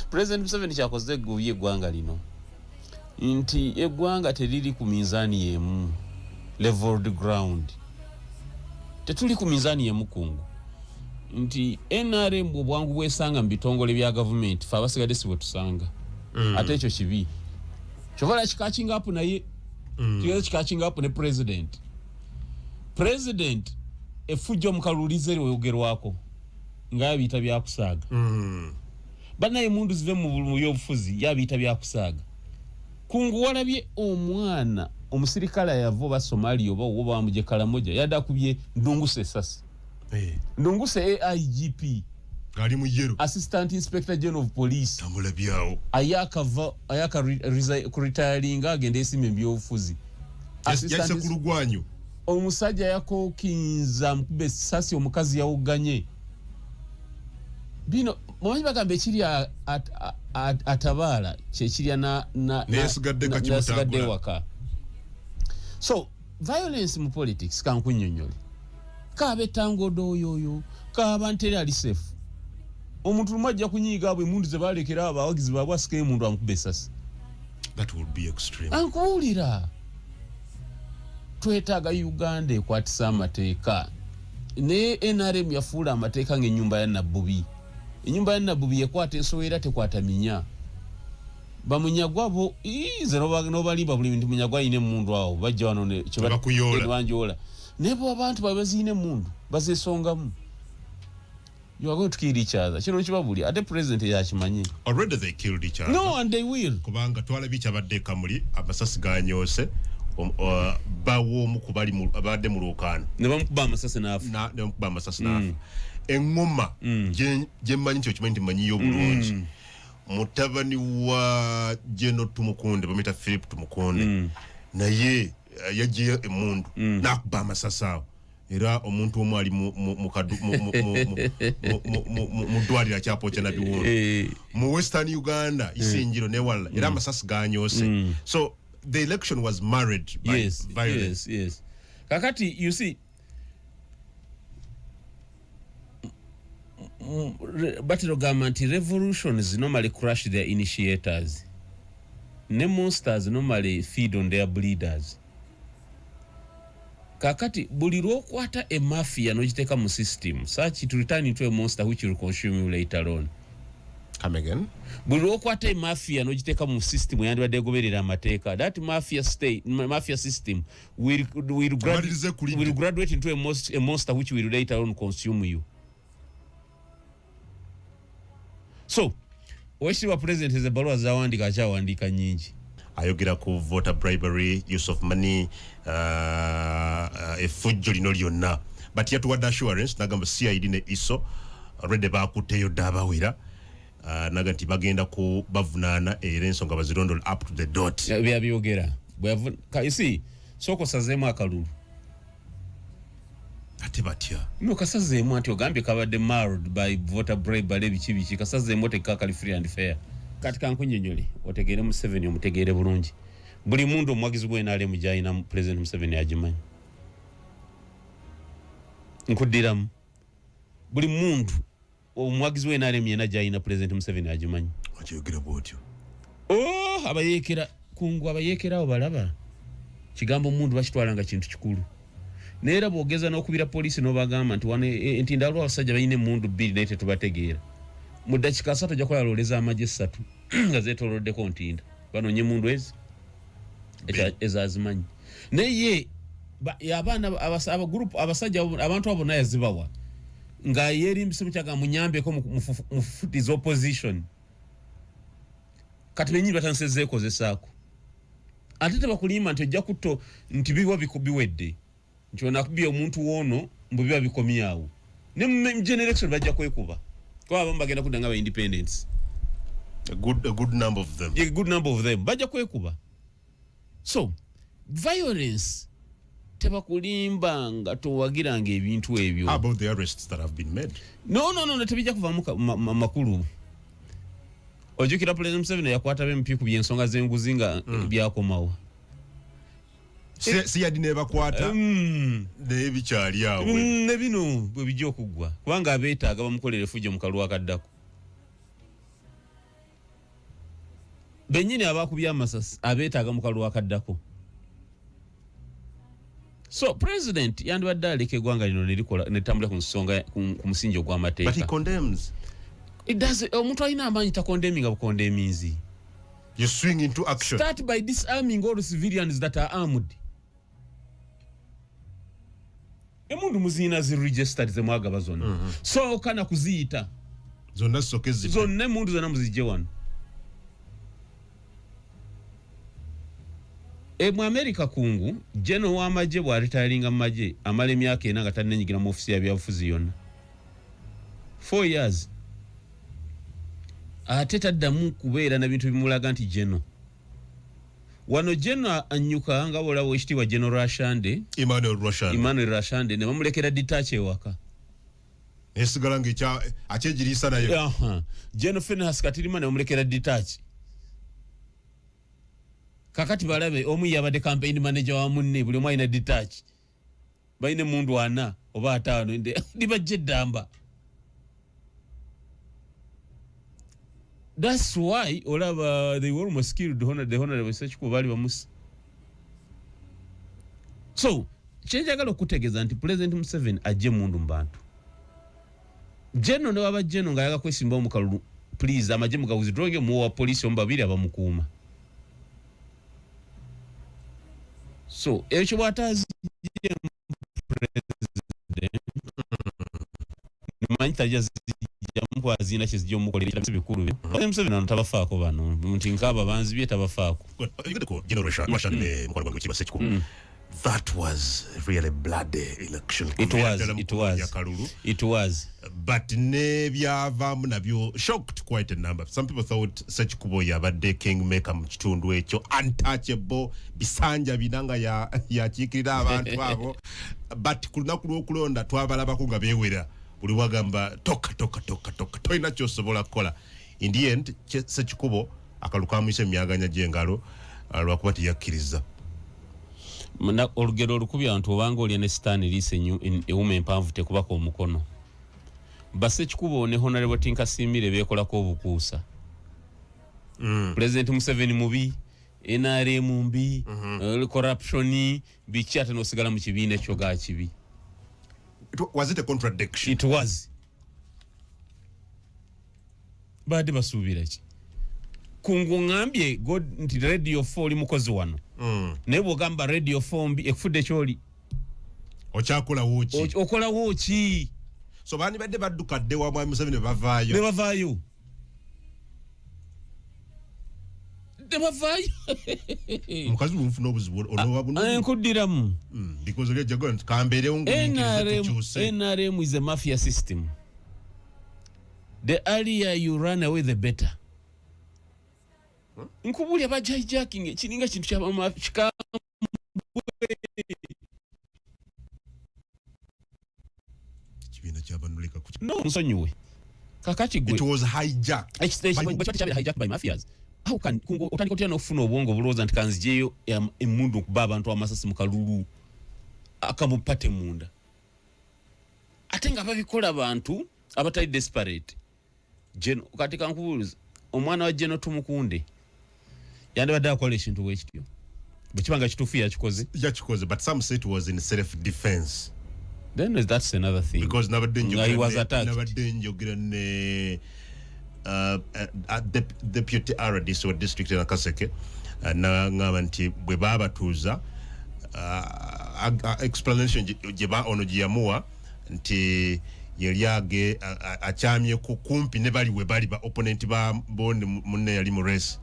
President Museveni kyakoze gubye eggwanga lino nti eggwanga teriri ku minzaani yemu leveled ground tetuli ku minzaani yemu kungu nti NRM obwangu bwesanga mu bitongole bya government fa abasigadde si bwe tusanga ate ekyo kibi kyovala kikakinga up naye kigaze kikakinga up ne president efujjo mukalulize weyogerwako nga yabiyita byakusaaga banaye mundu zive mu byobufuzi yabiyita byakusaaga kungu walabye omwana omusirikale yavo ba Somalia oba bamuje Kalamoja yadakubye ndunguse sasi ndunguse AIGP ali mu yero Assistant Inspector General of Police tambula byao ayaka retiring agende esime byobufuzi assistant kulugwanyo omusajja yakokinza mkube sasi omukazi yawuganye bino mwanyi bagambe kiri atabala kiri na nesigadde waka. So violence mu politics kankunyonyole kabe tangodo yoyo kabantere ali safe omuntu lumajja kunyiga abwe mundu ze balekera abawagizi babwa sike mundu amkube sasi. That would be extreme. Ankuulira twetaaga Uganda ekwatisa amateeka ne NRM yafuula amateeka ng'ennyumba ya Nabbubi. Ennyumba ya Nabbubi yekwata ensowera tekwata minya bamunyagwa bo ize nobalimba buli bintu munyagwa ine mundu awo bajja wano ne banjola nebo abantu babazine mundu bazesongamu. You are going to kill each other. Kino kibabuli ate president yakimanyi. Already they killed each other. No, and they will. Kubanga twala bicha badde kamuli amasasi ganyose bawo mukubali abadde mu lokana. Ne bamukuba amasasi nafu. Ne bamukuba amasasi nafu. Engoma je manyi kyo kimanyi manyi yo bulungi. Mutabani wa Jeno Tumukunde bamita Philip Tumukunde. Naye yaje emundu nakuba amasasi awo. Era omuntu omwali mu dwalira kyapo kya nabiwono mu Western Uganda isinjiro ne wala era amasasi ganyose. So the election was marred by violence. Yes. Kakati you see battle government revolutions normally crush their initiators. Ne monsters normally feed on their bleeders. Kakati buli lwokwata a mafia nogiteka mu system such to return into a monster which will consume you later on. Come again? Buli lwokwata a mafia nogiteka mu system yandibadde goberera amateeka that mafia system will graduate into a monster which will later on consume you. So Oweekitiibwa President ezebbaluwa zawandika akyawandika nyingi. Ayogera ku voter bribery, use of money, efujjo lino lyonna. But yatuwadde assurance nagamba CID ne ISO already bakuteyo dabawira naga nti bagenda ku bavunaana era ensonga bazirondol up to the dot. Byabiyogera. You see, soko sazeemu akalulu. Ate batya. No kasazeemu anti ogambye kabadde marred by voter bribery biki kasazeemu tekakali free and fair. Kati kankunyonyole otegere Museveni omutegere bulungi buli mundu omwagizi gwe nale mujayina President Museveni ajimanyi nkudiramu buli mundu omwagizi we nale myena jayina President Museveni ajimanyi akiyogera bwotyo abayekera kungu abayekera obalaba kigambo mundu bakitwalanga kintu kikulu neera bwogeza n'okubira polisi n'obagamba nti wane nti ndalwa abasajja bayine mundu bbiri naye tetubategeera mu dakika 3 ojja kwaloleza amagye 3 nga zeetoloddeko ntinda banonye mundu ezazimanyi naye abaana group abasajja abantu abo naye zibawa nga yerimbise mukyaga munyambeko mu futiz opposition kati benyini batansezeeko zesaako ate tebakulimba nti ojja kutto nti biwa bikubiwedde nti onakubye omuntu wono mbu biba bikomyawo ne mu generation bajja kwekuba kwa abamu bagenda kudanga ba independence a good number of them. A good number of them bajja kwekuba. So violence tebakulimba nga towagiranga ebintu ebyo. How about the arrests that have been made? No tebijja kuva makulu. Ojukira President Museveni yakwata bempi ku byensonga z'enguzi nga byakomawo. Si yadine bakwata ne bikyali awo ne bino bwe bijja okuggwa kubanga abeetaaga bamukolere fujjo mu kalwa kaddako benyini abakubya amasasi abeetaaga mu kalulu akaddako. So president yandibadde aleka eggwanga lino netambula ku nsonga ku musingi ogw'amateeka. But he condemns. It does. Omuntu alina amaanyi takondemminga bukondeminzi. You swing into action. Start by disarming all civilians that are armed. Emundu muzina ziregistered zemwagaba zonna. So kana kuziyita. Zonna sokezi. Zonna emundu zonna muzijje wano. Mu America kungu, General w'amagye bw'aretiringa mu magye amala emyaka ena nga tannenyigira mu ofisi ya byabufuzi yonna. 4 years. Ate taddamu kubeera na bintu bimulaga nti General. Wano General anyuka nga bw'olaba ekitiibwa General Rashande. Emmanuel Rashande ne bamulekera detach ewaka. Esigala akyegiriisa nayo. General Finehas Katirima ne bamulekera detach. Kakati balabe omu yabadde campaign manager wa munne buli omu alina detach. Bayine mundu ana oba ataano ndibajje ddamba. That's why olaba they were almost killed the honorable Ssekikubo bali bamusi. So kyenjagala okutegeeza nti President Museveni ajje mundu mu bantu. Jeno ne waba Jeno nga yaga kwesimba mu kalulu, please amagye muga withdrawing mu wa police omu babiri abamukuuma. So ekyo bwatazi president manyi tajja mkwazina kizijja omukolera bikulu Museveni antabafaako bano nti nkaba banzibye tabafaako. That was really bloody election. It was. But nebyavaamu nabyo shocked quite a number. Some people thought Ssekikubo yabadde kingmaker mu kitundu ekyo, untouchable, bisanja binanga yakiikirira abantu abo. But ku lunaku lw'okulonda twabalabako nga beewera buli wagamba toka tolina ky'osobola kukola. In the end Ssekikubo akalukamwisa emyaganya gy'engalo lwakuba teyakkiriza. Olugero olukubya abantu obanga olya ne sitaani liise ewuma empanvu tekubako omukono. Ssekikubo ne Honorable Tinkasiimire beekolako obukuusa. President Museveni mubi, NRM mbi, corruption, biki ate n'osigala mu kibiina ekyo ga kibi. Was it a contradiction? It was. Badde basuubira ki? Kungu ngambye God nti Radio 4 oli mukozi wano. Naye bw'ogamba Radio 4 mbi ekufudde kyoli. Okyakola wuki. Okola wuki. So bani badde baddukadde wa Mwami Museveni ne bavaayo. Mukazi bumufuna obuzibu olwa buno. Nkuddiramu. Because oli ajja kambeerewo ng'omukkiriza NRM is a mafia system. The earlier you run away the better. Nkubulya bajajacking ekiringa kintu kya kibiina ky'abanuleka ku no nsonyiwe kakati gwe it was hijacked by mafias. How can kungo otandika otya n'okufuna obwongo bulowooza nti kanzijeyo emmundu okuba abantu amasasi mu kalulu akamupate munda ate nga babikola abantu abatali desperate. Jeno kati kankubuuliza omwana wa Jeno Tumukunde yandibadde akola ekintu bwekityo bwekibanga kituufu yakikoze, but some say it was in self-defense. Then that's another thing. Because he was attacked. Deputy RDC or district in Akaseke ngamba nti bwe babatuuza explanation gyeba ono gyeyamuwa nti yali akyamye kumpi ne bali we bali ba opponent ba bonde munne yali mu race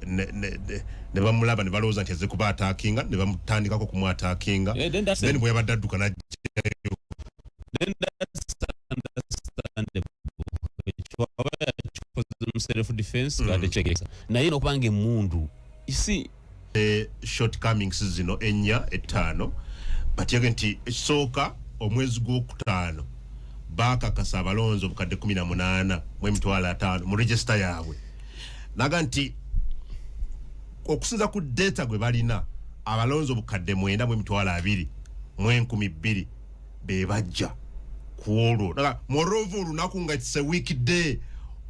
ne bamulaba ne balowooza nti azze kuba attackinga ne bamutandikako kumu attackinga then bwe yabadde adduka najjayo. Then that's understandable. Self-defense naye n'okubanga emmundu shortcomings zino 4 5 but yage nti ekisooka omwezi gw'okutaano baakakasa abalonzi obukadde 18 mu emitwalo 5 mu register yaabwe naga nti okusinza ku data gwe balina abalonzi obukadde 9 mu emitwalo 2 mu 12,000 be bajja ku olwo moreover olunaku nga it's a weekday.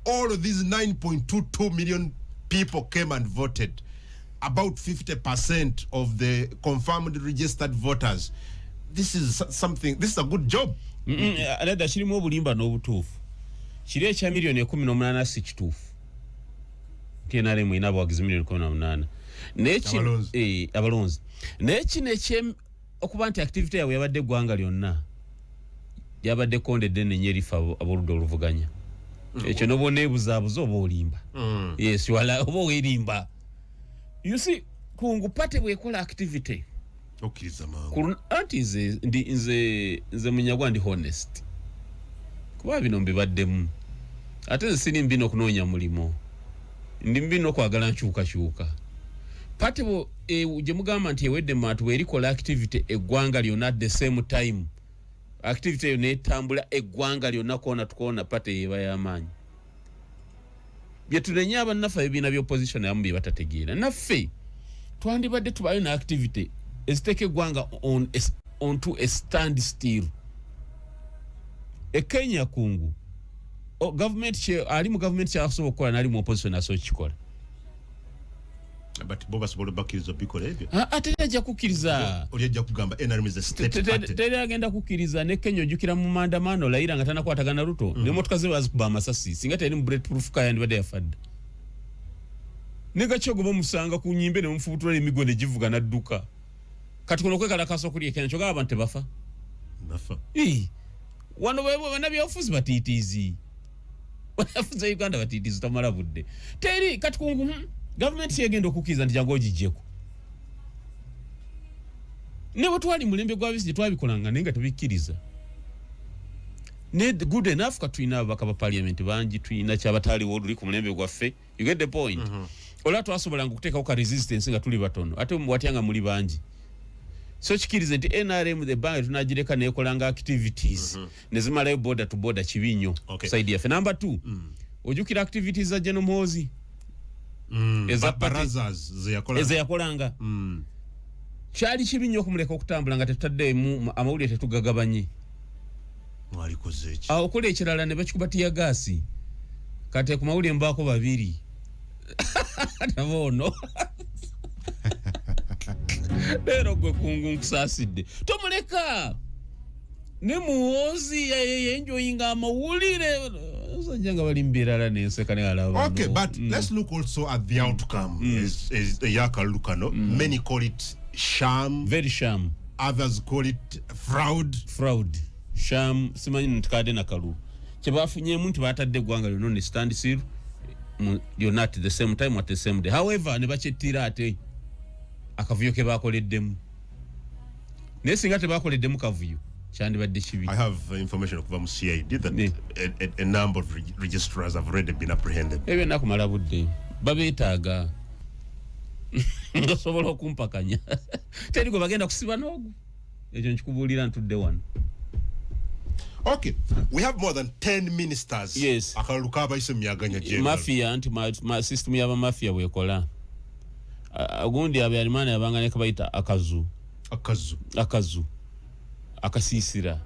All of these 9.22 million people came and voted. About 50% of the confirmed registered voters. This is something, this is a good job. Alada chirimu obulimba n'obutuufu. Kiri ekya milioni 18 si kituufu. TNRM ina abawagizi milioni 18. N'eki abalonzi. N'eki n'ekye okuba nti activity yawe yabadde eggwanga lyonna. Yabadde kondedde n'enyerifa aboludde oluvuganya. Ekyo n'oba oneebuzaabuza oba olimba. Yes, wala oba weerimba. You see, kungu pate bwekola activity. Okiriza mangu. Anti nze munyagwa ndi honest. Kuba bino mbibaddemu. Ate nze siri mbino kunoonya mulimo. Ndi mbino kwagala nkyuka. Pate bo gye mugamba nti ewedde matu erikola activity eggwanga lyonna at the same time. Activity yo netambula eggwanga lyonna koona tukoona pate yeba y'amaanyi. Bye tunenya abannaffe ebibiina by'opposition abamu bye batategeera. Naffe twandibadde tubayo na activity eziteeka eggwanga onto a standstill. Kenya kungu government ali mu government kyasobola okukola n'ali mu opposition asobola kikola. But boba sobola bakiriza bikola ebyo. Ate ajja kukkiriza. Oli ajja kugamba NRM is a state party. Teri agenda kukkiriza ne Kenya ojjukira mu maandamano Raila nga tanakwatagana Ruto. Ne motoka ze bazikuba amasasi singa teri mu bulletproof car yandibadde yafadde. Nega kyogoba musanga ku nyimbe ne mufubutula emigo ne givuga nadduka. Kati kuno kwekala kaso kuli Kenya kyoga abantu bafa. Bafa. Wano bana byofuzi batitizi. Wanafuza Uganda batitizi tamala budde. Teri kati kungu government yegenda okukiza ndi jango gijjeko. Ne botwali mulembe gwa bisi twabikolanga nenga tubikkiriza. Ne good enough ka tuina abaka ba parliament banji tuina kyabatali woduli ku mulembe gwaffe. You get the point. Ola twasobola okuteeka ku resistance nga tuli batono. Ate watyanga muli banji. So kikirize nti NRM the bank tunagireka nekolanga activities. Nezimalayo border to border kibinyo. Side yaffe. Number 2. Ojukira activities za General Mozi. Barazas yakolanga. Kyali kibinyo okumuleka okutambula nga tetutadde mu amawulire tetugagabanye. Mwalikoze eki. Okola ekirala ne bakikubatiya gaasi. Kate ku mawulire mbaako babiri. Tabono. Lero gwe kungu nkusaasidde. Tomuleka. Ne muwozi enjoyinga amawulire. Sajanga bali mbirala n'enseka ne alaba. Okay, but let's look also at the outcome. As Yakalukano, many call it sham. Very sham. Others call it fraud. Fraud. Sham simanyi ntikade na kalu. Kyebafunye muntu batadde gwanga lino ne stand still. You're not at the same time at the same day. However, ne bachettira ate akavuyo ke bakoleddemu. Nesinga tebakoleddemu kavuyo. Kyandibadde kibi. I have information okuva mu CID that a number of registrars have already been apprehended. Ebyo nakumala budde. Babeetaaga. Ngasobola okumpakanya. Teri gwe bagenda kusiba n'ogu. Ekyo nkikubuulira ntudde wano. Okay, we have more than 10 ministers. Yes. Akaluka abayise myaganya general. Mafia anti ma system yaba mafia bwekola. Agundi abyalimana yabanga ne kabaita akazu. Akasisira.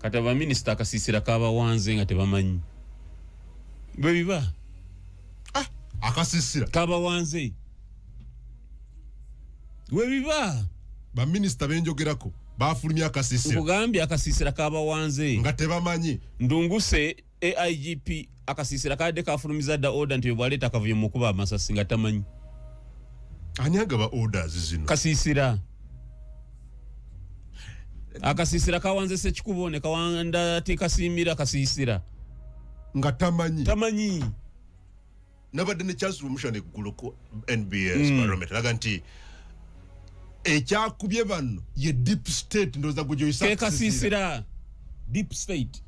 Kataba minister akasisira kaba wanze nga tebamanyi. Bebiba. Akasisira kaba wanze. Webiba. Ba minister benjogerako bafulumya akasisira. Kugambye akasisira kaba wanze. Nga tebamanyi. Ndunguse AIGP akasisira kadde kafulumiza da order nti bwaleta akavuyo mukuba amasasi nga tamanyi. Ani agaba orders zino? Kasisira. Akasisira kawanze se kikubone kawanda tikasimira kasisira. Nga tamanyi. Nabadde ne chance rumushane guluko NBS barometer laganti ekyakubye bano ye deep state ndoza gujoyisa kasisira deep state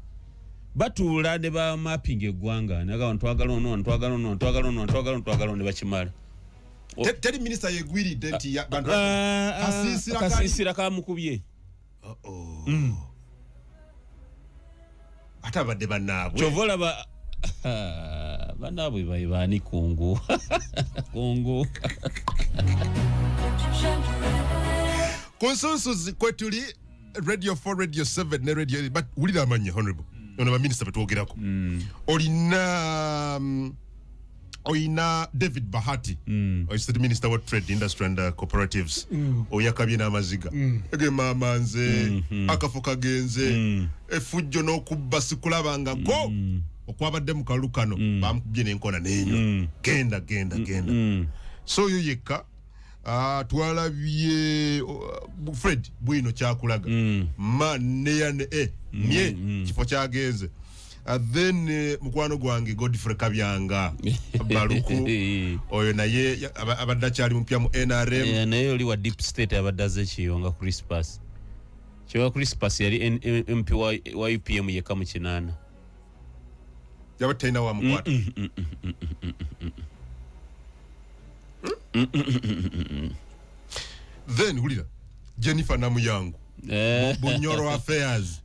batula ne ba mapping eggwanga naga ntwagala ne bakimala. Teri minister yegwiri denti ya bantu kasisira kamukubye. Ata badde banabwe. Chovola banabwe bayibani kungu. Kungu. Consensus kwetuli Radio 4, Radio 7 ne Radio but ulira amanye honorable. Ono ba minister betwogerako. Olina oyina David Bahati State Minister wa Trade Industry and Cooperatives oyakabye n'amaziga egema amanze akafuka genze efujjo n'okubba sikulabanga ko okwabadde mu kalukano bamukubye n'enkona n'enyo genda so yo yekka twalabye Fred bwino kyakulaga maneyane mye kifo kyagenze then mukwano gwange Godfrey Kabyanga baluku oyo naye abadda kyali mupya mu NRM naye oli wa deep state abaddaze kiyonga Crispus kiwa Crispus yali MP wa UPM yeka mu kinana yabatena wa mukwata then ulira Jennifer Namuyangu Bunyoro Affairs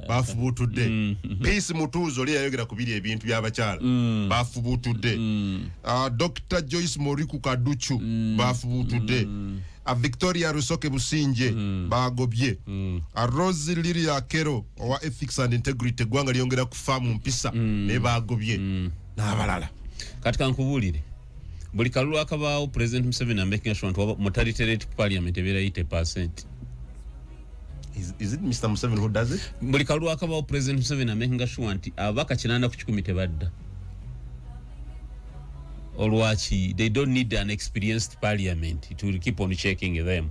bafubutudde Peace Mutuzo li yayogera kubiri ebintu by'abakyala bafubutudde Dr. Joyce Moriku Kaduchu bafubutudde Victoria Rusoke Businje bagobye Rose Lilia Kero owa Ethics and Integrity gwanga liyongera kufamu mpisa ne bagobye n'abalala katika nkubulire buli kalulu akabaawo President Museveni making sure nti mutaliterate parliament ebera 80%. Is it Mr. Museveni who does it? Buli kalulu akabaawo President Museveni making sure nti abaka kinanda ku 10 tebadda. Olwachi they don't need an experienced parliament to keep on checking them.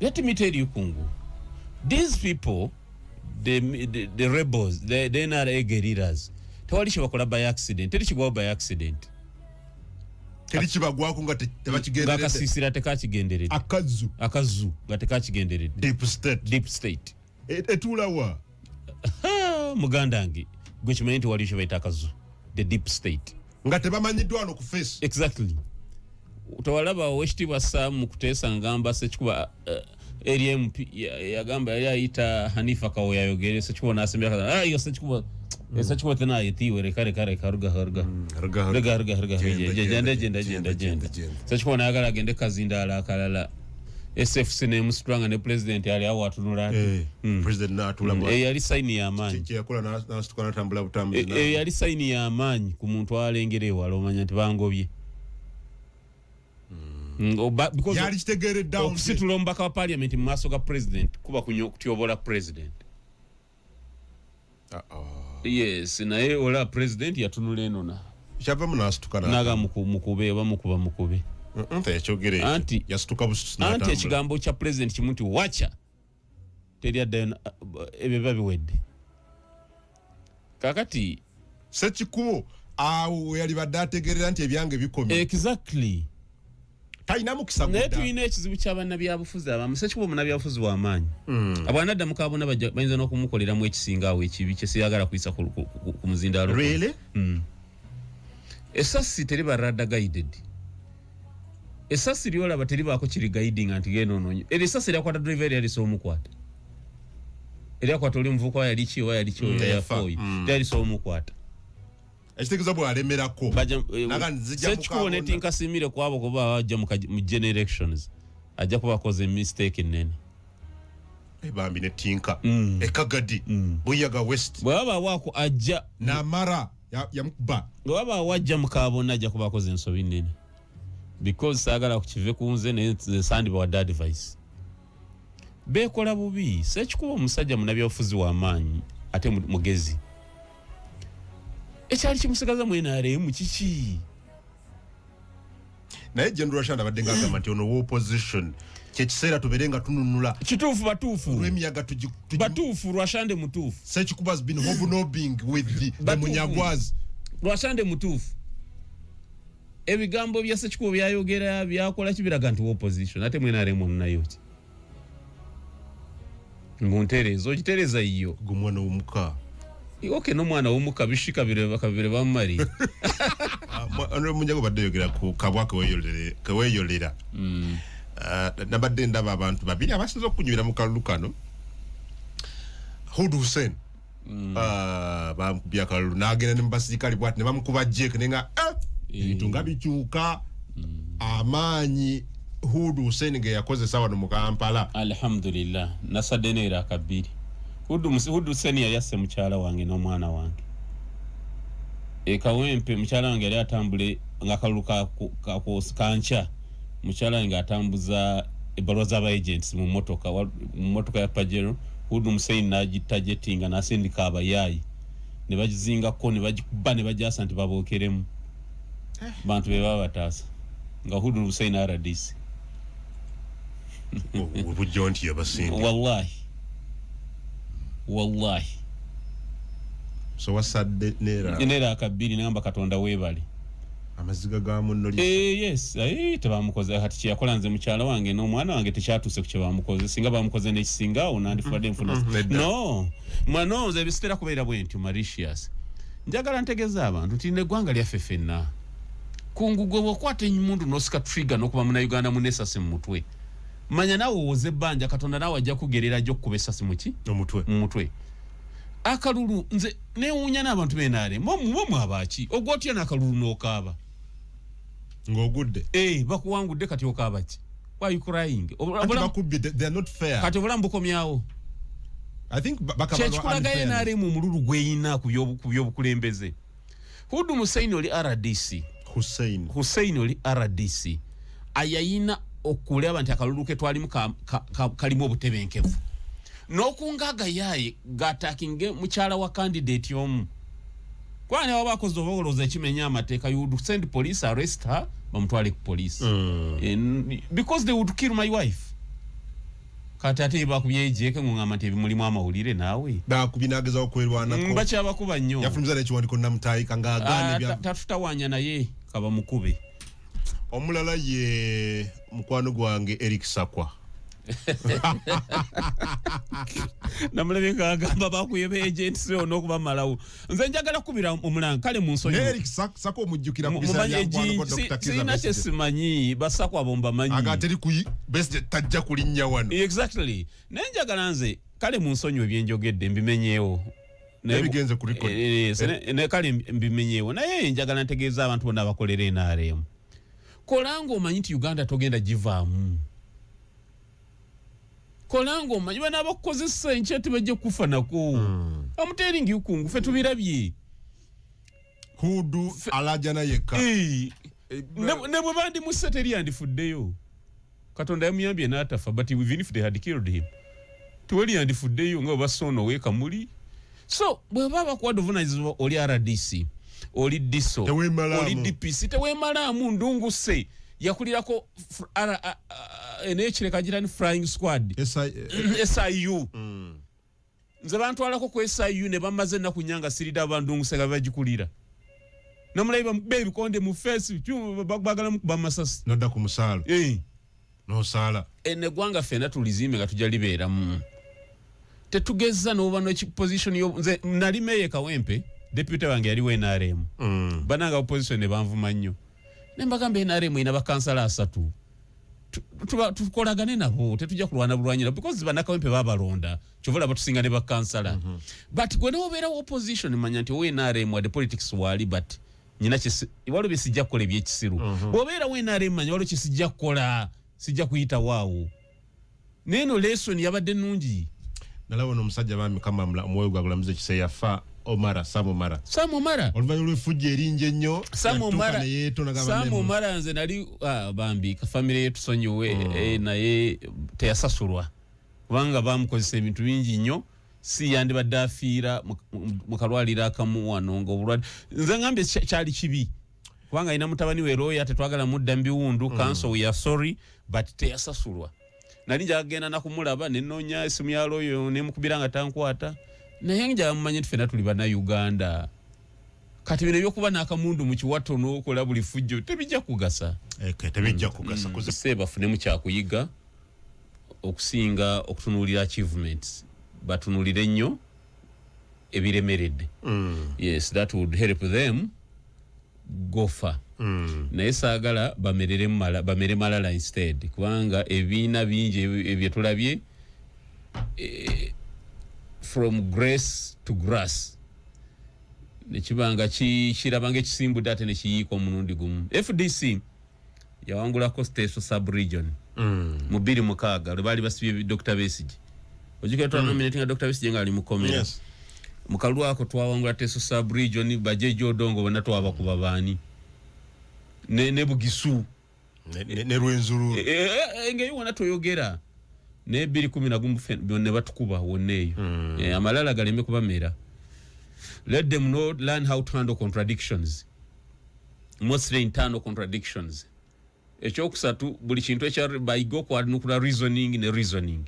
Let me tell you Kungu, these people the rebels they NRA guerrillas tewali kibakola by accident teri kigwawo by accident teri kibagwako nga tebakigenderera akasisira tekakigenderera akazu nga tekakigenderera deep state etulawa mugandange gwe kimanyi nti wali kibaita akazu the deep state nga tebamanyiddwa no ku face exactly utawalaba weshitibwa Sam Kutesa ngamba sekikuba LMP yagamba yali ayita Hanifa Kawoya yogere sekikuba nasembya yo sekikuba sekikuba tena yitiwe kare karuga jenda sekikuba nagala agende kazindala akalala SFC ne Mstranga ne president yali awo atunula president na atulamba yali sign ya amanyi yakola na situkana tambula butambi yali sign ya amanyi ku muntu alengere walo manya nti bangobye because yali kitegere down situlomba ka parliament mu maso ga president kuba kutyobola president yes naye ola president yatunula eno na kyava munasitukana naga mukube bamukuba yakyogere anti yasituka busuna anti ekigambo kya president kimuntu wacha teri adden ebeba biwedde kakati sekikubo awo yali badategerera nti ebyange bikomye exactly taina mukisaguda netu ine ekizibu ky'abanna byabufuzi abamu sekikubo muna byabufuzi wa maanyi abwanadda mukabona bayinza n'okumukolera mu ekisinga awo ekibi kyesiyagala kuyisa ku muzindalo really esasi teri barada guided esasi lyolaba teri baako kiri guiding anti genononyo esasi lyakwata driver yali so omukwata eryakwata oli muvuko yali kiwa yafoyi yali so omukwata ekitegeeza bw'alemerako sekikubo netinkasimire kwabo kuba wajja mu generations ajja kuba akoze mistake nene ebambi netinka ekagadi buyaga west bwaba wako ajja namara yamukuba bwaba wajja mukabona ajja kuba akoze ensobi nene because sagala kukive kunze ne sandi ba advice bekola bubi sekikubo omusajja munabya ofuzi wa maanyi ate mugezi ekyali kimusigaza mwenaremu kiki naye General Shanda badenga agamba nti ono opposition kyekiseera tuberenga tununula kituufu batuufu lw'emiyaga batuufu Rwashande mutuufu sekikubo has been hobnobbing with the Munyagwazi Rwashande mutuufu ebigambo bya sekikubo byayogera byakola kibiraga nti opposition ate mwenaremu munayo ki ngunterezo kitereza iyo gumwana w'omuka okay no mwana w'omuka bishika kabire bamari munyago badde yogera ku kabwaka weyolera nabadde ndaba abantu babiri abasinze okunyumira mu kalulu kano Hudu Hussein bamukubya kalulu n'agenda ne mu basirikale bwati ne bamukuba jeke nenga ebintu nga bikyuka amaanyi Hudu Hussein ge yakozesa wano mu Kampala alhamdulillah nasadenera kabiri Hudu Hussein yasse mukyala wange n'omwana wange Kawempe mukyala wange yali atambule nga akalulu kanca mukyala wange atambuza ebbaluwa z'aba agents mu motoka ya Pajero Hudu Hussein n'agitajetinga n'asindika abayaayi ne bagizingako ne bagikuba ne bajasa nti babookeremu bantu be babataasa nga Hudu Hussein RDC obujjo nti yabasinga wallahi so wasadde nera akabiri namba Katonda weebale amaziga ga munno yes tebamukoze hati kyakola nze mukyala wange n'omwana wange tekyatuse ku kye bamukoze singa bamukoze n'ekisinga onandifadde nfuna no mwana nze bisitera kubeera bwentyo Mauritius njagala ntegeeza abantu nti neggwanga lyaffe ffenna kungugwe bw'okwata ennyumundu n'osika trigger n'okuba Munnayuganda munesasi mu mutwe manya naawe owoze ebbanja Katonda naawe ajja kugerera ajja okukuba essasi mu mutwe akalulu nze neewuunya n'abantu beenaale mwomu abaaki ogwotya n'akalulu n'okaaba ng'ogudde bakuwangudde kati okaaba ki why you crying they are not fair kati obulamu bukomyawo I think kyekikulaga NRM omululu gweyina ku byobukulembeze Hudu Hussein oli RDC Hussein oli RDC ayayina okulaba nti akalulu ke twalimu kalimu obutebenkevu n'okungaga yaye gatakinge mukyala wa candidate omu kwani abo bakoze oboloza ekimenya amateeka you would send police arrest her bamutwale ku police because they would kill my wife kati ate bakubyejeke ng'ongamba nti ebimulimu amawulire naawe bakubinageza okwerwanako bakyabakuba nnyo yafunza n'ekiwandiko namutayika ng'agaana tatutawanya naye kaba mukube omulala ye mukwano gwange Eric Sakwa namulebe ngagamba bakuyeba agents n'okuba malawo nze njagala kubira omulanga kale mu nsonyi Eric Sakwa omujjukira ku bisa by'akwano Dr. Kiza sina kyesimanyi Basakwa bomba manyi agateri ku best tajja kulinnya wano exactly nenjagala nze kale mu nsonyi ebyenjogedde mbimenyeewo nebigenze ku record ne kale mbimenyeewo naye njagala ntegeeza abantu bonna abakolera NRM kolanga omanyi nti Uganda togenda givaamu kolanga omanyi bana abakozesa enkya tebajja kufa nako amuteringi ukungu fe tubirabye Hudu alajana yekka ne bwe bandi museteri yandifuddeyo Katonda yamuyambye n'atafa but even if they had killed him tuwali yandifuddeyo nga basono weka muli so bwe baba kwa dovunizibwa oli RDC oli diso oli DPC tewemalamu ndunguse yakulirako enekireka girani flying squad SIU nze bantwalako ku SIU ne bamaze ennaku nyanga sirida bandunguse nga bagikulira nomulayiba bebikonde mu face bagala mukuba amasasi nodda ku musaalo nosala eneggwanga ffenna tulizimbe nga tujja libeeramu tetugeza n'oba position nze nali meye Kawempe deputy wange yaliwo NRM bananga opposition ne banvuma nnyo nembagamba NRM ina bakansala 3 tukolagane nabo tetujja kulwana bulwanyira because banakawempe babalonda kyovula batusinga ne bakansala but gwe n'obeera opposition manya nti NRM wa the politics wali but nyina waliwo besijja kukola ebyekisiru obeera NRM manya waliwo kisijja kukola sijja kuyita waawo neno lesson yabadde nnungi nalawo n'omusajja bami kama omwoyo gwagulamuze kise yafa Sam Omara oluvannyuma lw'effujjo eringi ennyo Sam Omara nze nali bambi famire yetusonyiwe naye teyasasulwa kubanga bamukozesa ebintu bingi nnyo si yandibadde afiira mu kalwaliro akamu wano ng'obulwadde nze ngambye kyali kibi kubanga alina mutabani we Roya tetwagala mudda mu biwundu council we are sorry but teyasasulwa nali njagenda nakumulaba nenoonya esimu ya Royo nemukubira nga tankwata naye nja mmanyi ffenna tuli bannayuganda kati bino ebyokuba n'akamundu mu kiwato n'okola buli fujjo tebijja kugasa tebijja kugasa se bafunemu kyakuyiga okusinga okutunuulira achievements batunuulire nnyo ebiremeredde yes that would help them go far naye saagala bamere malala instead kubanga ebiina bingi ebyetulabye from grace to grass nekibanga kirabanga ekisimbudde ate nekiyiika omulundi gumu FDC yawangulako Steso sub-region mu 26 lwe baali basibye Dr. Besigye ojjukira nominating Dr. Besigye nga ali mukomera mukalwako twawangula Teso sub region bajejo odongo bonna twabakuba baani ne Bugisu ne Rwenzururu engeri wona toyogera ne 2010 byonna batukuba wonneeyo amalala galeme kubamera. Let them know, learn how to handle contradictions, mostly internal contradictions. Ekyokusatu buli kintu ekya bayigo kwanukula reasoning ne reasoning.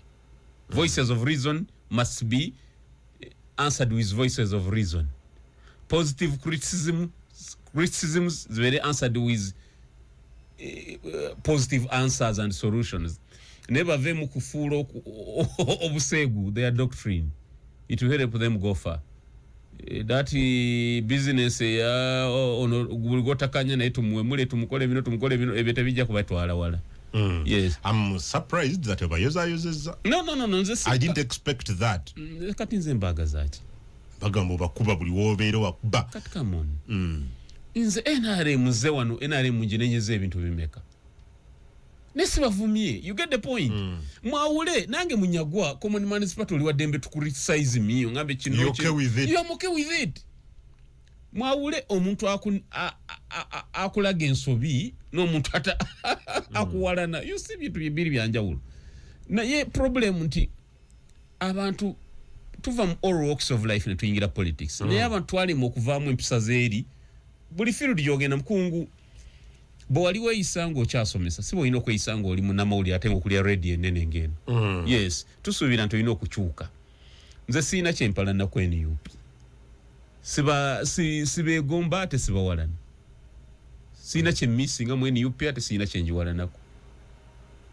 Voices of reason must be answered with voices of reason. Positive criticisms very answered with positive answers and solutions. Never them kufulo obusegu their doctrine. It will help them go far. That business ya guligotakanya na tumwemule tumukole bino ebete bijja kubatwala wala. Yes, I'm surprised that abayoza uses. No. I didn't expect that. Kati nze mbaga zaki bagambo bakuba buli wobeero wakuba. Kati come on. Nze NRM ze wano NRM munjinenyeze ebintu bimeka. Nesibavumye, you get the point. Mwawule nange munyagwa common man's part oli wadembe to criticize me ngambe kino. You okay with it? You am okay with it. Mwawule omuntu akulaga ensobi n'omuntu ata akuwalana. You see bitu bibiri byanjawulo. Na ye problem nti abantu tuva mu all walks of life ne tuyingira politics. Naye abantu twali mu okuvaamu empisa zeeri buli field gyogenda mukungu bo waliwo isango kyasomesa sibo ino ko isango oli munamawuli atengo kulia radio enene ngeno. Yes, tusuubira nti olina okukyuka. Nze siina kyempala na kweni yupi sibegomba ate sibawalana. Siina kyemmisinga mweni yupi ate siina kyenjiwalanako.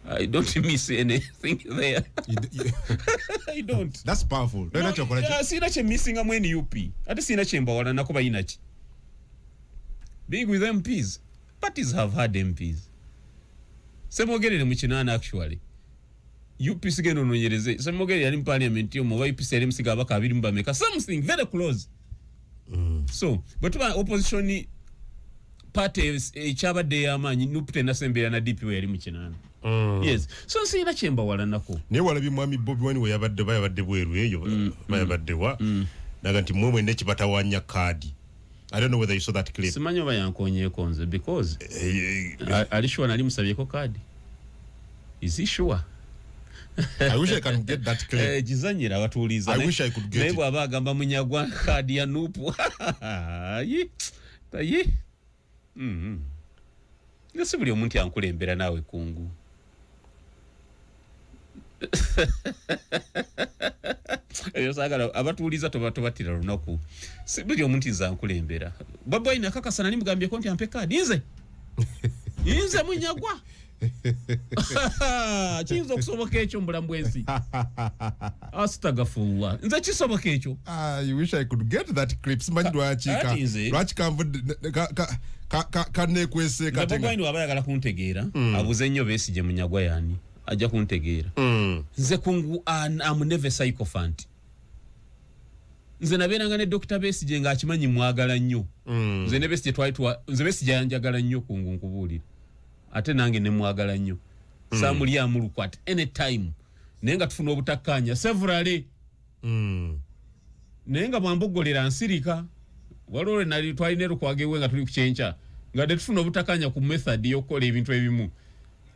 I don't miss anything there. I don't. That's powerful. No, siina kyemmisinga mweni yupi ate siina kyembawalanako bayinaki. Big with MPs. Parties have had MPs. Semogerere mu kinana actually. UPC geno nonyereze. Semogerere yali mu parliament yo mu UPC yali musiga abaka abiri mbameka. Something very close. So, but opposition parties ekyabadde yamanyi nupute nasembera na DP we yali mu kinana. Yes. So siina kyemba wala nako. Ne wala bi mwami Bobi Wine we yabadde bweru eyo bayabadde wa. Naga nti mwemwe ne kibatawanya kadi. I don't know whether you saw that clip. Simanyo bayankonye konze because ali sure nali musabyeko card. Is he sure? I wish I can get that clip. Jizanyira watuuliza. I wish I could get it. Nebo abagamba munyagwa card ya nupu. Yi. Ngasi buli omuntu yankulembera nawe kungu. Eyo sagala abatuuliza tobatira lunaku. Sibuli omuntu izankulembera. Baba ina kakasana nimugambye konti ampe card. Inze munyagwa. Chinzo kusoboka ekyo mbulambwensi. Astagfirullah. Nze kisoboka ekyo. You wish I could get that clip. Simanyi lwachika. Lwachika kane kwese katenga. Baba ina abayagala kuntegeera. Abuze nnyo Besigye munyagwa yani. Ajja kuntegeera. Nze kungu am never psychophant. Nze nabeeranga ne Dr. Besigye ng'akimanyi mwagala nnyo. Nze ne Besigye nze Besigye yanjagala nnyo kungu nkubuulira. Ate nange ne mwagala nnyo. Samuli amuluku at any time. Naye nga tufuna obutakkaanya severally. Naye nga bwambogolera nsirika. Waliwo nali twalina erukwagewe nga tuli ku kyenkya. Nga tufuna obutakkaanya ku method y'okukola ebintu ebimu.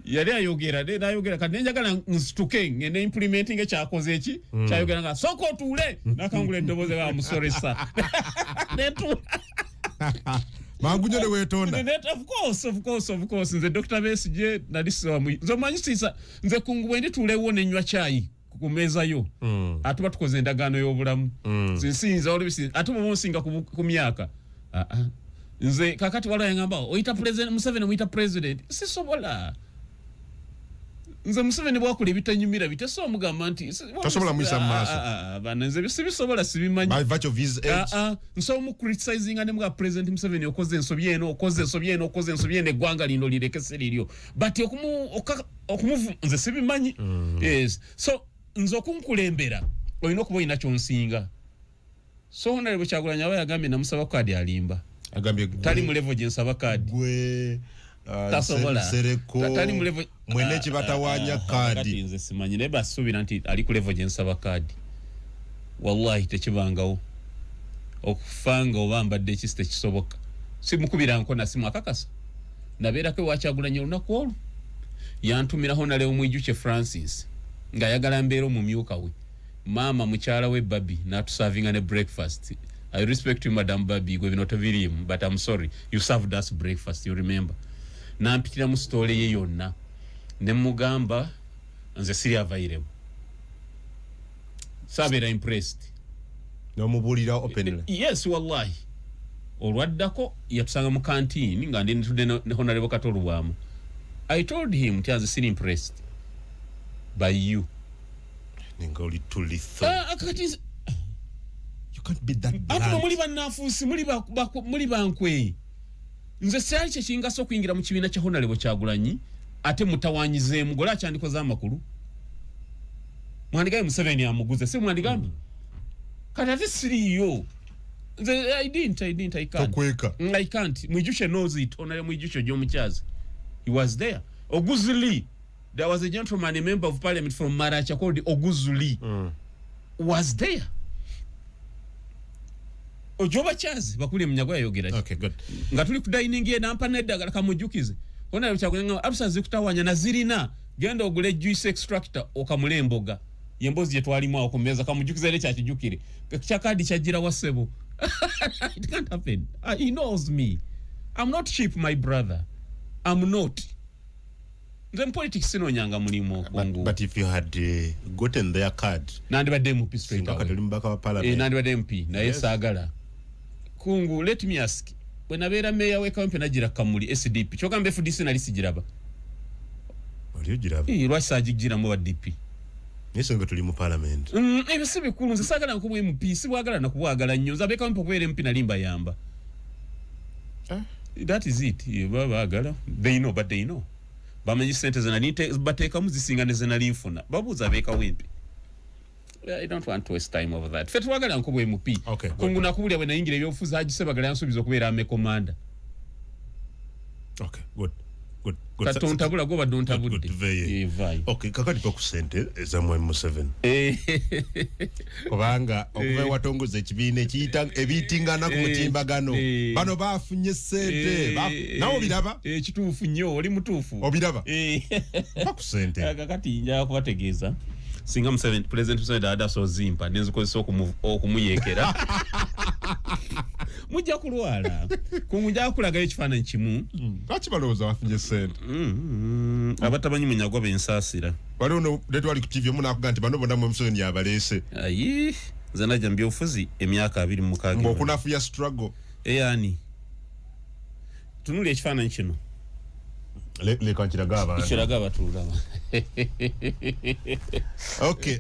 Yali ayogera n'ayogera kati nenjagala nsituke ngende implementing ekyakoze eki kyayogera nga soko otuule nakangula eddoboozi nga musoresa netu mangunyo ne wetonda. Of course nze Dr. Besigye nali siwamu nze manyi sisa nze kungu bwe ndituulewo nenywa chai ku meza yo atuba tukoze endagaano y'obulamu sinsinza olubisi atuba bonsinga ku myaka nze kakati wala yangamba oyita president Museveni oyita president sisobola. Nze Museveni bwakula ebitanyumira biteso omugamba nti tasobola muyisa mu maaso. Bana nze sibisobola sibimanyi. By virtue of his age. Nso mu criticizing ane mga president Museveni okoze ensobi eno eggwanga lino lirekese liryo. But okumu nze sibimanyi. Yes. So nze okunkulembera olina okuba olina kyonsinga. So Honorable Kyagulanyi aba yagambye namusaba kadi alimba. Agambye tali mu level gye nsaba kadi. Tasobola. Tali mu level mwene kibatawanya kadi. Nze simanyi ne basuubira nti ali ku level gye nsaba kadi. Wallahi tekibangawo. okufanga oba mbadde ekisite kisoboka simukubira nkona simu akakasa nabeerako Wakyagulanye olunaku olwo yantumiraho nalewo Mwijuke Francis nga ayagala mbeera omumyuka we maama mukyala we Babi n'atuservinga ne breakfast. I respect you Madam Babi gwe bino tebirimu but I'm sorry you served us breakfast you remember. Nampitira mu story ye yonna ne mugamba nze siri available. Sabeera impressed. No mubulira openly. Yes wallahi. Olwaddako yatusanga mu canteen nga ndi nitude ne Honorable Katolubwamu. I told him nti siri impressed by you. Ninga oli tulitho. Akati you can't be that blunt. Atu muli bannafuusi muli bankwe. Nze sali kykinga so kuyingira mu kibiina kya Honorable Kyagulanyi ate mutawanyizeemu gola kyandikoza amakulu. Mwandigaye Museveni amuguze si mwandigambi. Kati ate siriyo. I can't. Tokweka. I can't. Mwijuke knows it. Honorable Mwijuke Gyomukyazi. He was there. Oguzuli. There was a gentleman, a member of parliament from Maracha called Oguzuli. Was there. Ojoba Chazi bakuli Mnyagwa yogera. Okay, good. Nga tuli ku dining ye nampa nedagala kamujukize. Honorable Kyagulanyi abusaze kutawanya na zirina genda ogule juice extractor okamule emboga. Yembozi yetwalimu awo kumeza kamujukize ile kyakijukire. Kyakadi kyagira wasebo. It can't happen. He knows me. I'm not cheap, my brother. I'm not. Then politics sino nyanga mulimo kwangu. But if you had gotten their card. Nandi ba MP straight away. Mbaka wa parliament. Nandi ba MP na yes. Sagala. Kungu let me ask. Bwenabera meya we kampe nagira kamuli SDP. Choka mbe FDC na lisi jiraba. Waliyo jiraba. Lwasa ajigira mu wa DP. Niso ngo tuli mu parliament. Ebe sibe kulu nze sagala nkubu MP sibwagala na kubwagala nnyo. Zabe kampe kwere MP na limba yamba. That is it. Baba agala. They know but they know. Bamanyi sente zena nite bateka muzisinga zena linfuna. Babuza beka wimpi. I don't want to waste time over that. Fetu wagala nkubu MP. Okay. Kungu nakubulya bwe nayingira ebyofuza ajise bagala yansubiza okubeera ame commander. Okay, good. Katontabula goba dontabudde. Okay, kakati kwa kusente za M7. Kubanga okuva watongoza ekibiina ekiyita ebitingana ku mutimbagano. Bano bafunye sente. Nawo biraba? Kituufu nnyo, oli mutuufu. Obiraba? Bakusente. Kakati nja kubategeeza. Singa Museveni President Museveni adaso zimpa nenzikozesa okumuyekera. Mujja kulwala. Kunguja kulaga ekifaananyi kimu. Lwaki balowooza bafunye sente? Abatamanyi Munyagwa bensasira. Wali ono letu wali ku TV munakuga nti bano bonna Museveni yabaleese. Ayi, nze najja mbyofuzi emyaka 26. Ng'okunafuya struggle. Eyani. Tunuli ekifaananyi kino. Leka nkiraga abantu. Kiraga abatulaba. Okay,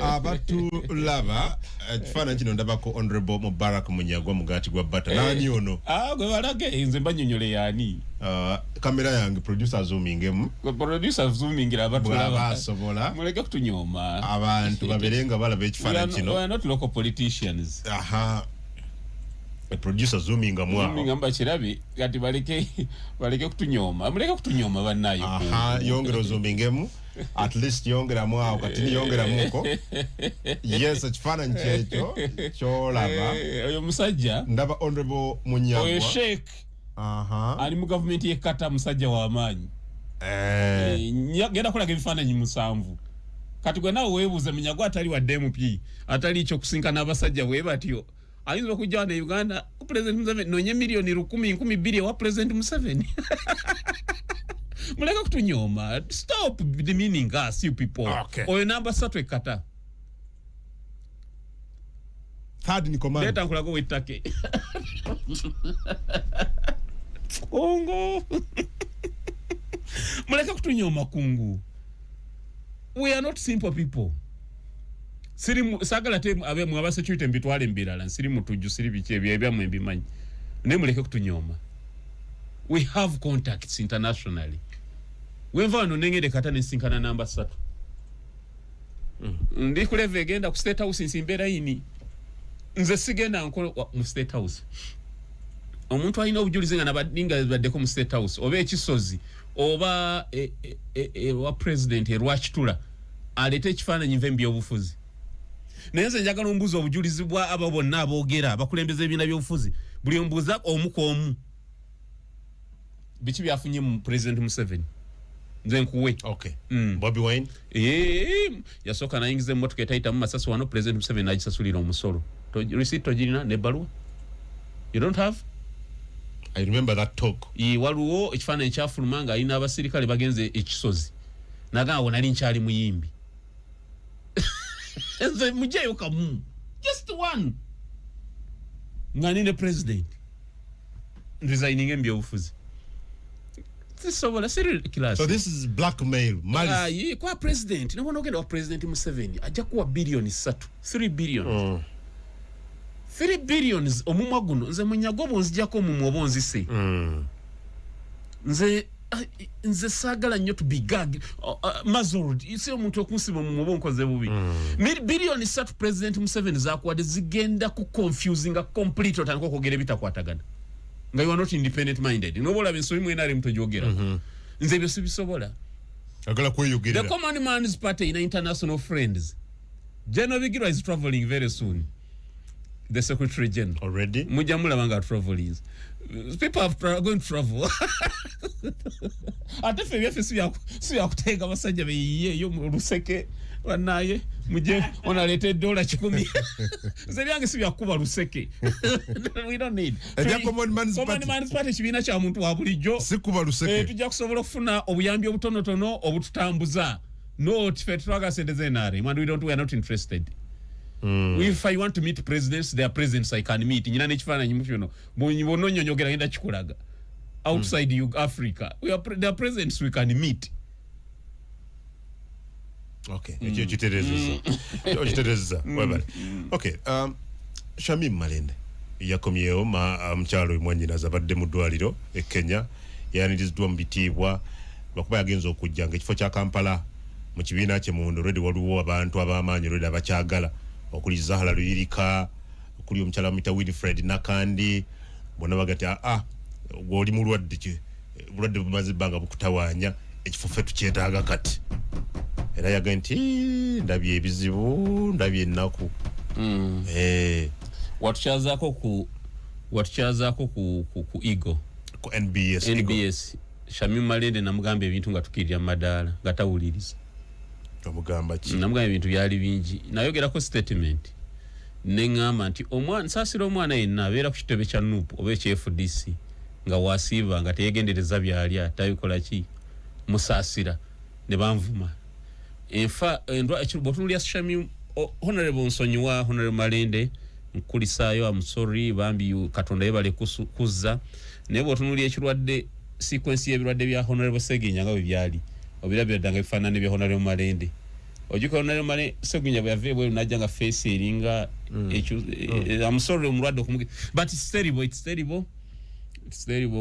abatu lava ekifaananyi kino ndabako Honorable Mubarak Munyagwa Mugati gwa Bata. Nani ono? Gwe balage nze mbanyonyole yani. Kamera yange producer zoomingemu. Producer zoomingira abatulaba. Abasobola. Muleke kutunyoma. Abantu baberenga balaba ekifaananyi kino. We are not local politicians. Aha. Producer zoominga mwa. Zoominga mba kirabi kati baleke kutunyoma. Muleke kutunyoma bannayo. Aha, yongera zoomingemu. At least yongera mwa kati yongera muko. Yes, ekifaananyi kyekyo kyolaba. Oyo musajja ndaba Honorable Munyagwa. Oyo Sheikh. Aha. Ali mu government yekata musajja wa amaanyi. Genda kulaga ebifaananyi 7. Kati gwe nawe weebuuze Munyagwa atali wa DMP. Atali ekyo kusinkana abasajja bwe batyo. Ayinza okujja ne Uganda ku President Museveni nonye milioni 10,200 wa President Museveni. Muleka kutunyoma. Stop demeaning us, you people. Okay. Oyo namba 3 ekata. Third ni command. Leta nkulago wetake. Kongo. Muleka kutunyoma kungu. We are not simple people. Siri sagala te abe mu abasecurity mbitwale mbirala siri mutuju siri biche bya mwembimanyi ne muleke kutunyoma. We have contacts internationally. Wenva no nengede kata nesinkana namba 3. Ndi kuleve genda ku State House nsimbera yini. Nze sigenda nko mu State House. Omuntu alina obujulize nga nabadinga baddeko mu State House oba ekisozi oba wa president Rwachitula alete ekifaananyi nve mbyobufuzi. naye nze njagala ombuuza obujulizi bwa abo bonna aboogera abakulembeza ebibiina by'obufuzi buli ombuuza omu ku omu biki byafunye mu president Museveni nze nkuwe okay Bobby Wine yasooka nayingiza emmotoka etayitamu masasi wano president Museveni nagisasulira omusolo receipt togirina n'ebbaluwa you don't have I remember that talk waliwo ekifaananyi kyafuluma nga alina abasirikale bagenze ekisozi nagamba nali nkyali muyimbi nze mujeyo kamu just one nga nine president resigning ebyobufuzi so this is blackmail malice kwa president nabona ogenda wa president Museveni ajja kuwa billion 3 billion 3 billions omumwa guno nze munyago bonzijako omumwa obonzise nze sagala nnyo to be gag muzzled isi omuntu okunsiba omumwa obonkoze bubi billion 3 president Museveni zakuwadde zigenda ku confusing a complete otandika okwogera ebitakwatagana nga you are not independent minded nobola bensobi mwenali mutojogera nze ebyo sibisobola agala kweyogerera the common man's party in international friends General Bigirwa is traveling very soon the secretary general already muja mulabanga traveling people are going to travel ate fe byafe si yakutega basajja beyiye yo mu luseke wanaye muje onalete $10 nze byange si byakuba luseke we don't need common man's party kibina kya muntu wa bulijjo si kuba luseke tujja kusobola okufuna obuyambi obutonotono obututambuza not fe twaga sente zenare and we are not interested if I want to meet presidents their presidents I can meet nyina nekifaananyi mufyono bono nyonyogera ngenda kikulaga outside Africa their presidents we can meet okay ekyo kitereza wabale okay Shamim Malende yakomyewo mkyalo mwanyinaza badde mu ddwaliro e Kenya yaniriziddwa mu bitiibwa bakuba yagenza okujja nga ekifo kya Kampala mu kibiina kye mu Ndoredi waliwo abantu ab'amaanyi olwedde abakyagala okuli Zahara Luyirika okuli omukyala Mita Winfred Nakandi bonna bagati gwoli mulwadde bulwadde bumaze ebbanga bukutawaanya ekifo ffe tukyetaaga kati era yaga nti ndabye ebizibu ndabye ennaku watukyazako ku Eagle ku NBS Shamim Malende namugamba ebintu nga tukirira madaala nga tawuliriza namugamba ki namugamba ebintu byali bingi nayogerako statement neŋŋamba nti nsaasira omwana yenna abeera ku kitebe kya NUP oba ekFDC nga wasiiba nga teyegendereza byalya tabikola ki musaasira ne banvuma enfa bw'otunulya Shamim honorable nsonyiwa honorable Malende nkulisaayo I'm sorry bambi Katonda yebale kuzza naye bw'otunulya ekirwadde sequence y'ebirwadde bya honorable Seginya nga bwe byali obirabyadanga bifaanana bya honorable Malende ojuka honorable Malende Seginya bwe yavee bwe najja nga face eringa I'm sorry omulwadde okumuge but it's terrible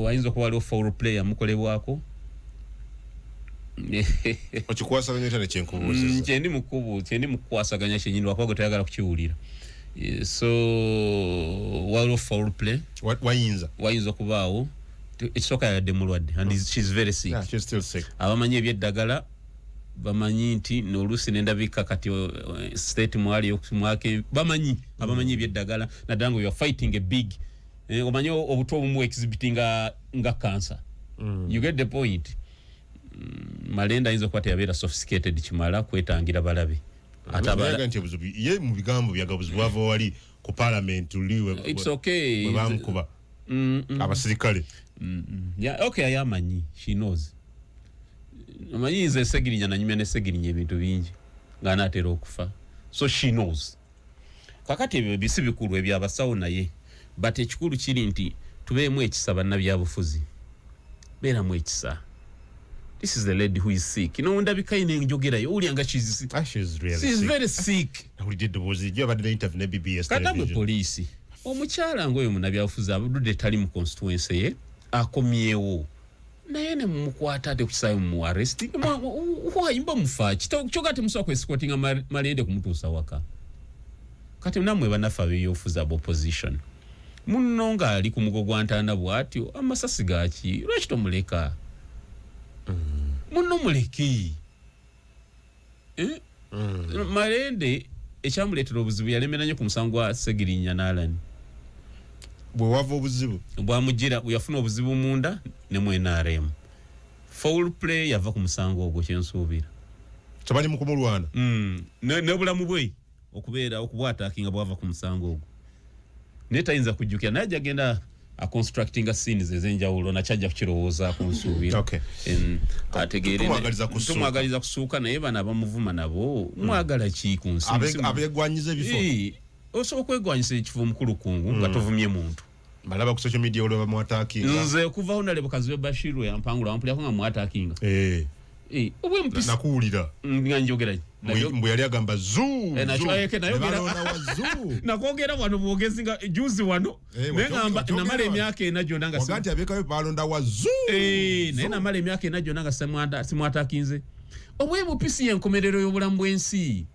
ayinza okuba waliwo foul player mukolebwako okikwasaganya tane kyenkubuuziza kyendi mukukwasaganya kyenyini lwakuba toyagala kukiwulira so waliwo foul play wayinza okubaawo ekisooka yadde mulwadde and she's very sick she's still sick abamanyi ebyeddagala bamanyi nti n'oluusi nendabika kati state mwali mwake abamanyi ebyeddagala naddala nga you are fighting a big omanyi obuto obumu exhibiting nga cancer you get the point Malenda ayinza okuba teyabeera sophisticated kimala kwetangira balabe ye mu bigambo byagabuzi bwava wali ku parliament uliwe it's okay bamukuba abasirikale okay ayamanyi she knows amanyi nze Segirinya nanyumya ne Segirinya ebintu bingi nga anaatera okufa so she knows kakati ebyo bisi bikulu ebyabasawo naye but ekikulu kiri nti tubeemu ekisa bannabyabufuzi beeramu ekisa. This is the lady who is sick. You know, ndabika ine njogerayo ulianga she's really she's sick. very sick. We did you have the interview na BBS television. Kadabwe police. Omukyala ngoyo munabyafuza abudde tali mu constituency ye akomyewo. Naye ne mukwata ate kukisayo mu arrest. Wayimba mufachi. Kyogate musoko escorting Malende kumutuusa waka. Kati namwe banafa beyofuza opposition. Munonga ali ku mugogo ntana bwatyo amasasi gachi. Lwaki tomuleka? Muno muleki. Malende ekyamuleetera obuzibu yalemera nnyo ku musango gwa Segirinya n'Alani bwe wava obuzibu bwamugira yafuna obuzibu munda ne mu NRM foul play yava ku musango ogwo kyensuubira tabali mu kumulwana n'obulamu bwe okubeera okubwataakinga bwava ku musango ogwo naye tayinza kujjukira naye agenda constructing scenes ez'enjawulo nakyajja kukirowooza ku nsuubira ategeere tumwagaliza kusuuka naye bano abamuvuma nabo mwagala ki ku nsi abegwanyiza ebifo osobola okwegwanyisa ekifo omukulukungu nga tovumye muntu balaba ku social media olwo bamwataakinga nze okuva awo naleba kazibe Bashiru yampangula wampulirako nga mwataakinga obwe mpisi nakuwulira nga njogera mbwe yali agamba nakwogera wano bwogezi nga juzi wano naye ngamba namala emyaka ena gyonna nga waganti abekayo balonda wa naye namala emyaka ena gyonna nga simwatakinze obwe bupisi yenkomerero y'obulamu bw'ensi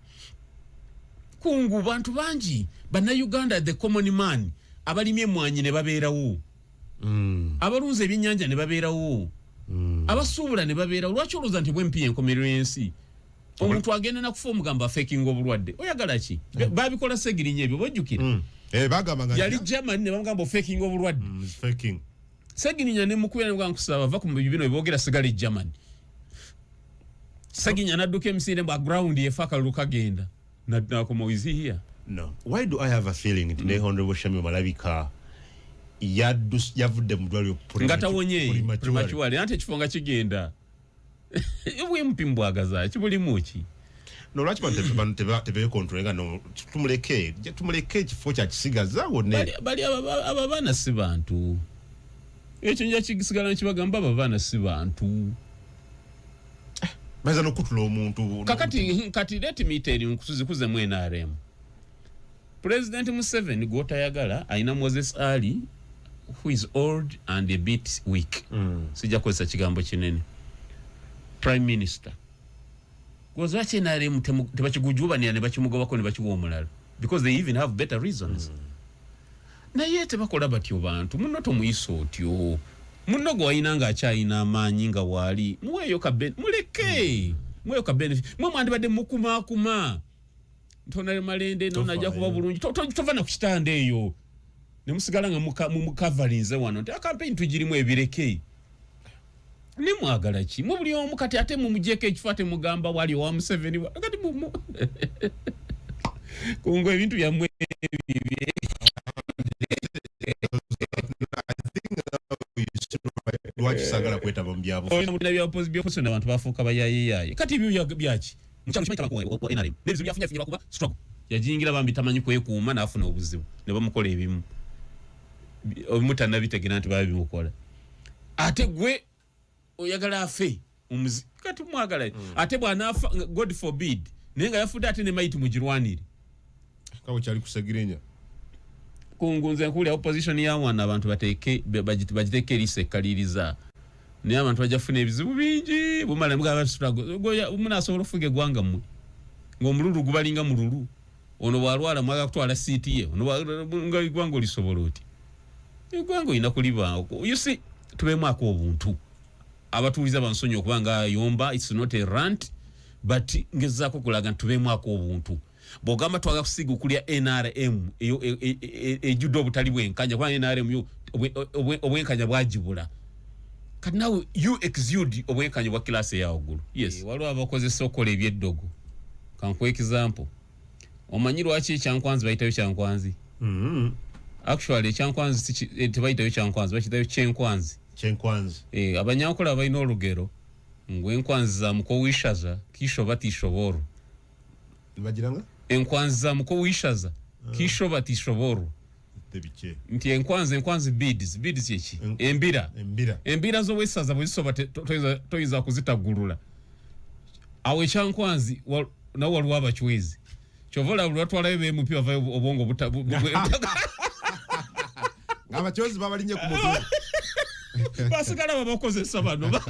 kungu bantu bangi bannayuganda the common man abalimye emwanyi ne babeerawo abalunza ebyennyanja ne babeerawo abasuubula ne babeerawo lwaki olowooza nti bwempi yenkomerero y'ensi omuntu agenda nakufa omugamba afekinga obulwadde oyagala ki babikola Segirinya ebyo bojjukira yali Germany ne bamugamba ofekinga obulwadde Segirinya ne mukubira ne kusaba va ku bino ebogera sigale Germany Segirinya nadduka emisinde mbu ground yefa akalulu kagenda nakoma wizi here no why do I have a feeling nti ne honorable Shamim Malabika yavudde mu ddwaliro ngatawonye prematurely ante ekifonga kigenda ebwe mpimbwagaza kibulimu ki no lwaki bantu tebeekontrolenga no tumuleke ekifo kyakisigaza wone bali ababaana si bantu ekyo nja kisigala nekibagamba ababaana si bantu baza nokutula omuntu kati let me tell you nkuzikuze mu NRM President Museveni gwotayagala ayina Moses Ali who is old and a bit weak sijja kozesa kigambo kinene Prime Minister gwozache NRM tebakigujubanira ne bakimugobako ne bakiwa omulala because they even have better reasons naye tebakola batyo bantu muno tomuyisa otyo muno gwayina nga akyayina amaanyi nga waali muweeyo muleke muweeyo ka benefit mwe mwandibadde mukumaakuma ntonale malende nonajja kuba bulungi tova na ku kitanda eyo ne musigala nga mukavalinze wano nti campaign tugirimu ebireke ne mwagala ki mu buli omu kati ate mumujeko ekifo ate mugamba wali wa Museveni kati mumu kungo ebintu byamwe lwaki sagala kwetaba mu byabo opposition abantu bafuuka bayayeyaye kati ebyo byaki mchalo chimeta kwa NRM nebizu byafunya bakuba struggle yajingira bambi tamanyi kwekuuma nafuna obuzibu ne bamukola ebimu omutana bitegena nti babimukola ate gwe oyagala afe omuzi kati mwagala ate bwana afa God forbid nenga yafuda ate ne maiti mujirwanire kawo cyali kusegirenya kungunze nkuli opposition ya wana abantu bateke bagiteke lise kaliriza ne abantu bajafuna ebizibu bingi bumala mga struggle goya munasobola fuge gwanga mu ngomululu gubalinga mululu ono walwala mwaga kutwala city ye ono nga igwango lisobola oti igwango ina kuliba you see tubemu akobuntu abatuliza bansonyo kubanga yomba it's not a rant but ngezako kulaga tubemu akobuntu bogamba twaga kusiga kulya NRM ejudo butali bwenkanya kwa NRM yo obwenkanya bwajibula kati nawe you exude obwenkanya bwa class ya ogulu yes waliwo abakoze sokola ebyeddogo kankwe example omanyiro achi kyankwanzi bayitayo kyankwanzi actually kyankwanzi tebayitayo kyankwanzi bakitayo kyenkwanzi abanyankola bayina olugero ngwenkwanzi za muko wishaza kisho batishoboro bagiranga enkwanzi za muko wishaza kisho batishoboro tebiche nti enkwanzi beads yeki embira zo wesaza bwisoba toyiza kuzitagulula awe kyankwanzi na waliwo abachwezi chovola lwatwala ebe MP bava obongo abachozi babalinye ku mutu basigala babakozesa bano